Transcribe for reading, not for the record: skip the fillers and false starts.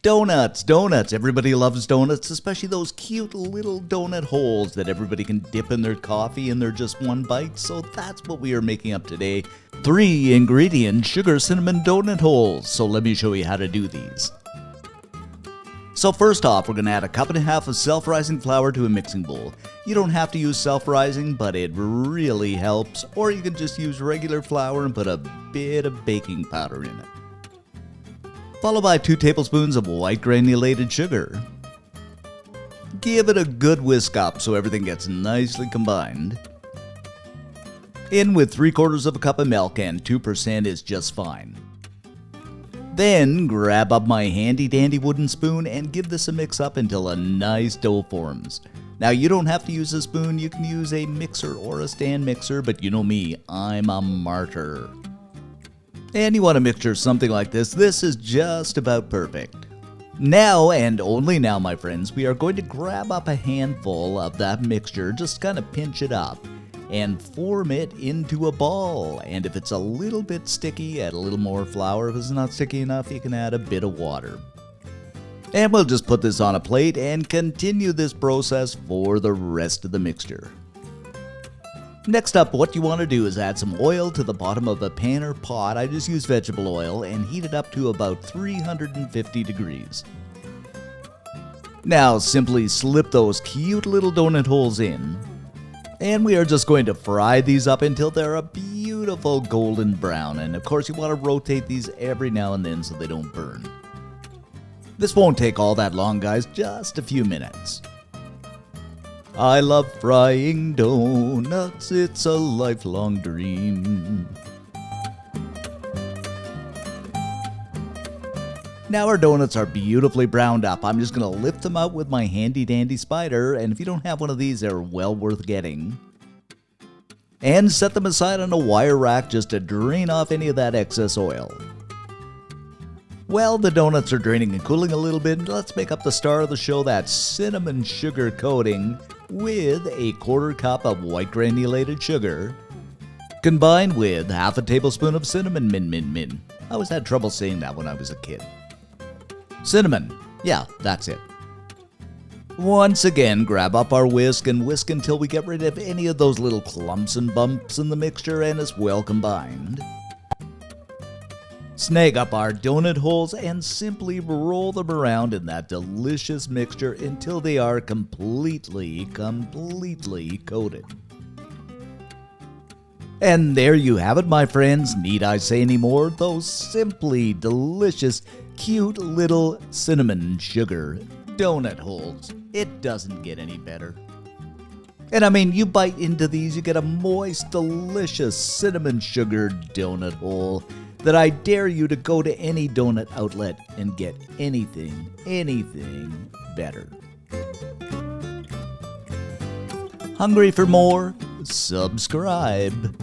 Donuts, donuts. Everybody loves donuts, especially those cute little donut holes that everybody can dip in their coffee and they're just one bite. So that's what we are making up today. 3 ingredient sugar cinnamon donut holes. So let me show you how to do these. So first off, we're going to add 1.5 cups of self-rising flour to a mixing bowl. You don't have to use self-rising, but it really helps. Or you can just use regular flour and put a bit of baking powder in it. Followed by 2 tablespoons of white granulated sugar. Give it a good whisk up so everything gets nicely combined. In with 3/4 cup of milk, and 2% is just fine. Then grab up my handy dandy wooden spoon and give this a mix up until a nice dough forms. Now you don't have to use a spoon, you can use a mixer or a stand mixer, but you know me, I'm a martyr. And you want a mixture something like this. This is just about perfect. Now, and only now, my friends, we are going to grab up a handful of that mixture, just kind of pinch it up, and form it into a ball. And if it's a little bit sticky, add a little more flour. If it's not sticky enough, you can add a bit of water. And we'll just put this on a plate and continue this process for the rest of the mixture. Next up, what you want to do is add some oil to the bottom of a pan or pot. I just use vegetable oil and heat it up to about 350 degrees. Now simply slip those cute little donut holes in. And we are just going to fry these up until they're a beautiful golden brown. And of course you want to rotate these every now and then so they don't burn. This won't take all that long, guys, just a few minutes. I love frying donuts, it's a lifelong dream. Now our donuts are beautifully browned up. I'm just going to lift them out with my handy dandy spider, and if you don't have one of these, they're well worth getting. And set them aside on a wire rack just to drain off any of that excess oil. Well, the donuts are draining and cooling a little bit. Let's make up the star of the show, that cinnamon sugar coating with a 1/4 cup of white granulated sugar, combined with 1/2 tablespoon of cinnamon min. I always had trouble saying that when I was a kid. Cinnamon, yeah, that's it. Once again, grab up our whisk and whisk until we get rid of any of those little clumps and bumps in the mixture and it's well combined. Snag up our donut holes and simply roll them around in that delicious mixture until they are completely coated. And there you have it, my friends. Need I say any more? Those simply delicious, cute little cinnamon sugar donut holes. It doesn't get any better. And I mean, you bite into these, you get a moist, delicious cinnamon sugar donut hole that I dare you to go to any donut outlet and get anything better. Hungry for more? Subscribe.